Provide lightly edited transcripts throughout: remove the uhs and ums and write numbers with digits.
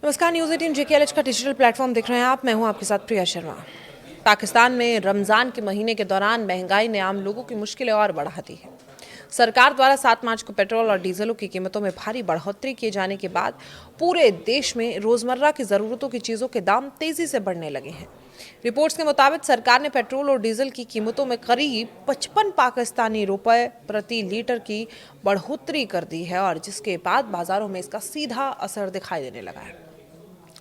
नमस्कार, news 18 JKLH का digital platform देख रहे हैं आप। मैं हूं आपके साथ प्रिया शर्मा। पाकिस्तान में रमज़ान के महीने के दौरान महंगाई ने आम लोगों की मुश्किलें और बढ़ा दी है। सरकार द्वारा 7 मार्च को पेट्रोल और डीजलों की कीमतों में भारी बढ़ोतरी किए जाने के बाद पूरे देश में रोजमर्रा की ज़रूरतों की चीज़ों के दाम तेजी से बढ़ने लगे हैं। रिपोर्ट्स के मुताबिक सरकार ने पेट्रोल और डीजल की कीमतों में करीब 55 पाकिस्तानी रुपए प्रति लीटर की बढ़ोतरी कर दी है और जिसके बाद बाजारों में इसका सीधा असर दिखाई देने लगा है।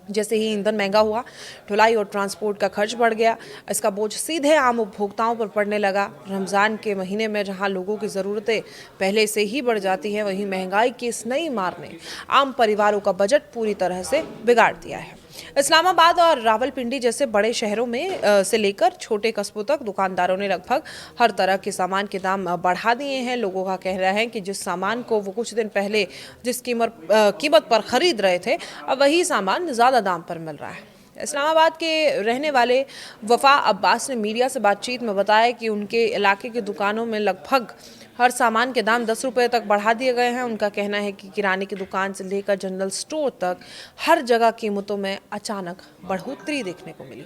जैसे ही ईंधन महंगा हुआ, ढुलाई और ट्रांसपोर्ट का खर्च बढ़ गया। इसका बोझ सीधे आम उपभोक्ताओं पर पड़ने लगा। रमज़ान के महीने में जहां लोगों की ज़रूरतें पहले से ही बढ़ जाती हैं, वहीं महंगाई की इस नई मार ने आम परिवारों का बजट पूरी तरह से बिगाड़ दिया है। इस्लामाबाद और रावलपिंडी जैसे बड़े शहरों में से लेकर छोटे कस्बों तक दुकानदारों ने लगभग हर तरह के सामान के दाम बढ़ा दिए हैं। लोगों का कहना है कि जिस सामान को वो कुछ दिन पहले जिस कीमत पर खरीद रहे थे, अब वही सामान ज़्यादा दाम पर मिल रहा है। इस्लामाबाद के रहने वाले वफा अब्बास ने मीडिया से बातचीत में बताया कि उनके इलाके की दुकानों में लगभग हर सामान के दाम 10 रुपये तक बढ़ा दिए गए हैं। उनका कहना है कि किराने की दुकान से लेकर जनरल स्टोर तक हर जगह कीमतों में अचानक बढ़ोतरी देखने को मिली,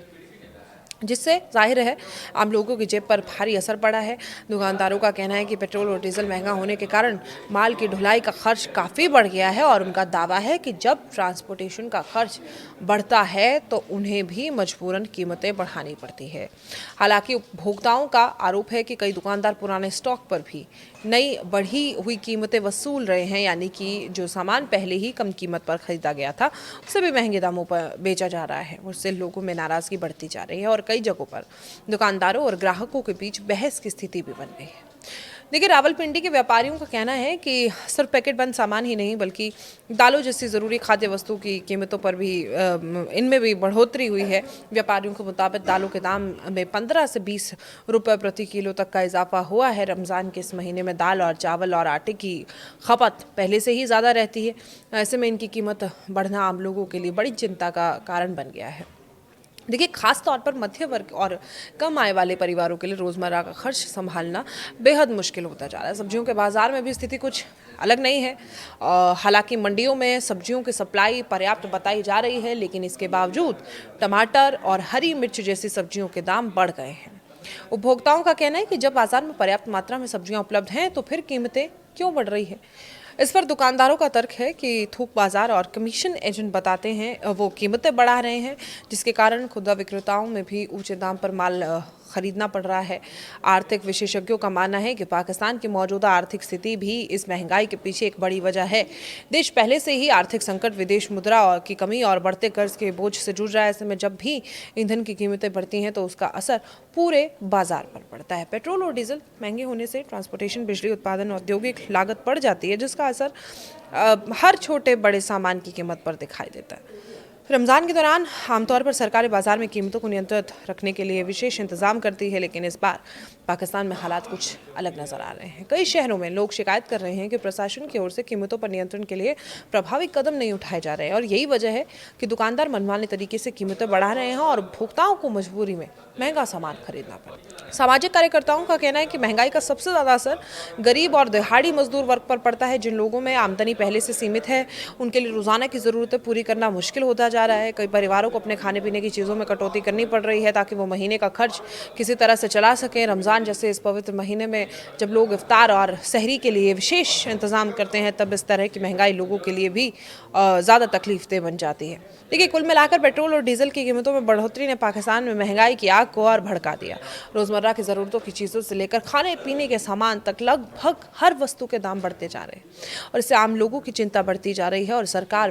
जिससे जाहिर है आम लोगों की जेब पर भारी असर पड़ा है। दुकानदारों का कहना है कि पेट्रोल और डीजल महंगा होने के कारण माल की ढुलाई का खर्च काफ़ी बढ़ गया है और उनका दावा है कि जब ट्रांसपोर्टेशन का खर्च बढ़ता है तो उन्हें भी मजबूरन कीमतें बढ़ानी पड़ती है। हालांकि उपभोक्ताओं का आरोप है कि कई दुकानदार पुराने स्टॉक पर भी नई बढ़ी हुई कीमतें वसूल रहे हैं, यानी कि जो सामान पहले ही कम कीमत पर खरीदा गया था उसे भी महंगे दामों पर बेचा जा रहा है। उससे लोगों में नाराज़गी बढ़ती जा रही है और कई जगहों पर दुकानदारों और ग्राहकों के बीच बहस की स्थिति भी बन गई है। देखिए, रावलपिंडी के व्यापारियों का कहना है कि सिर्फ पैकेट बंद सामान ही नहीं बल्कि दालों जैसी ज़रूरी खाद्य वस्तु की कीमतों पर भी इनमें भी बढ़ोतरी हुई है। व्यापारियों के मुताबिक दालों के दाम में 15 से 20 रुपए प्रति किलो तक का इजाफा हुआ है। रमज़ान के इस महीने में दाल और चावल और आटे की खपत पहले से ही ज़्यादा रहती है। ऐसे में इनकी कीमत बढ़ना आम लोगों के लिए बड़ी चिंता का कारण बन गया है। देखिए, खास तौर पर मध्य वर्ग और कम आय वाले परिवारों के लिए रोज़मर्रा का खर्च संभालना बेहद मुश्किल होता जा रहा है। सब्जियों के बाज़ार में भी स्थिति कुछ अलग नहीं है। हालांकि मंडियों में सब्जियों की सप्लाई पर्याप्त बताई जा रही है, लेकिन इसके बावजूद टमाटर और हरी मिर्च जैसी सब्जियों के दाम बढ़ गए हैं। उपभोक्ताओं का कहना है कि जब बाजार में पर्याप्त मात्रा में सब्जियां उपलब्ध हैं तो फिर कीमतें क्यों बढ़ रही है। इस पर दुकानदारों का तर्क है कि थोक बाजार और कमीशन एजेंट बताते हैं वो कीमतें बढ़ा रहे हैं, जिसके कारण खुदरा विक्रेताओं में भी ऊंचे दाम पर माल खरीदना पड़ रहा है। आर्थिक विशेषज्ञों का मानना है कि पाकिस्तान की मौजूदा आर्थिक स्थिति भी इस महंगाई के पीछे एक बड़ी वजह है। देश पहले से ही आर्थिक संकट, विदेश मुद्रा की कमी और बढ़ते कर्ज के बोझ से जूझ रहा है। ऐसे में जब भी ईंधन की कीमतें बढ़ती हैं तो उसका असर पूरे बाजार पर पड़ता है। पेट्रोल और डीजल महंगे होने से ट्रांसपोर्टेशन, बिजली उत्पादन, औद्योगिक लागत बढ़ जाती है, जिसका असर हर छोटे बड़े सामान की कीमत पर दिखाई देता है। रमज़ान के दौरान आमतौर पर सरकारें बाजार में कीमतों को नियंत्रित रखने के लिए विशेष इंतजाम करती है, लेकिन इस बार पाकिस्तान में हालात कुछ अलग नजर आ रहे हैं। कई शहरों में लोग शिकायत कर रहे हैं कि प्रशासन की ओर से कीमतों पर नियंत्रण के लिए प्रभावी कदम नहीं उठाए जा रहे हैं और यही वजह है कि दुकानदार मनमाने तरीके से कीमतें बढ़ा रहे हैं और उपभोक्ताओं को मजबूरी में महंगा सामान खरीदना पड़ा। सामाजिक कार्यकर्ताओं का कहना है कि महंगाई का सबसे ज़्यादा असर गरीब और दिहाड़ी मजदूर वर्ग पर पड़ता है। जिन लोगों में आमदनी पहले से सीमित है उनके लिए रोज़ाना की ज़रूरतें पूरी करना मुश्किल होता जा रहा है। कई परिवारों को अपने खाने पीने की चीज़ों में कटौती करनी पड़ रही है ताकि वो महीने का खर्च किसी तरह से चला सकें। रमज़ान जैसे इस पवित्र महीने में जब लोग इफ्तार और सहरी के लिए विशेष इंतज़ाम करते हैं, तब इस तरह की महंगाई लोगों के लिए भी ज़्यादा तकलीफदेह बन जाती है। देखिए, कुल मिलाकर पेट्रोल और डीजल की कीमतों में बढ़ोतरी ने पाकिस्तान में महंगाई की आग को और भड़का दिया। रोज़मर्रा की ज़रूरतों की चीज़ों से लेकर खाने पीने के सामान तक लगभग हर वस्तु के दाम बढ़ते जा रहे हैं और इससे आम लोगों की चिंता बढ़ती जा रही है और सरकार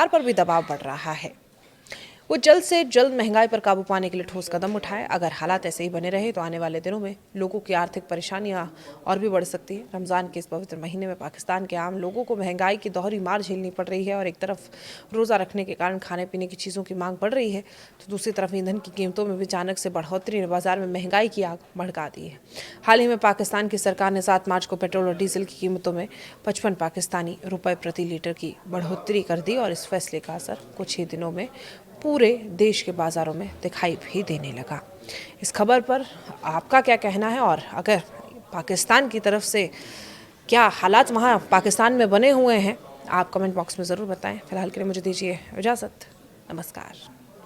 पर भी दबाव बढ़ रहा है। वो जल्द से जल्द महंगाई पर काबू पाने के लिए ठोस कदम उठाए। अगर हालात ऐसे ही बने रहे तो आने वाले दिनों में लोगों की आर्थिक परेशानियां और भी बढ़ सकती है। रमज़ान के इस पवित्र महीने में पाकिस्तान के आम लोगों को महंगाई की दोहरी मार झेलनी पड़ रही है और एक तरफ रोज़ा रखने के कारण खाने पीने की चीज़ों की मांग बढ़ रही है, तो दूसरी तरफ ईंधन की कीमतों में भी अचानक से बढ़ोतरी ने बाजार में महंगाई की आग भड़का दी है। हाल ही में पाकिस्तान की सरकार ने 7 मार्च को पेट्रोल और डीजल की कीमतों में 55 पाकिस्तानी रुपए प्रति लीटर की बढ़ोतरी कर दी और इस फैसले का असर कुछ ही दिनों में पूरे देश के बाज़ारों में दिखाई भी देने लगा। इस खबर पर आपका क्या कहना है और अगर पाकिस्तान की तरफ से क्या हालात वहाँ पाकिस्तान में बने हुए हैं आप कमेंट बॉक्स में ज़रूर बताएं। फिलहाल के लिए मुझे दीजिए इजाज़त। नमस्कार।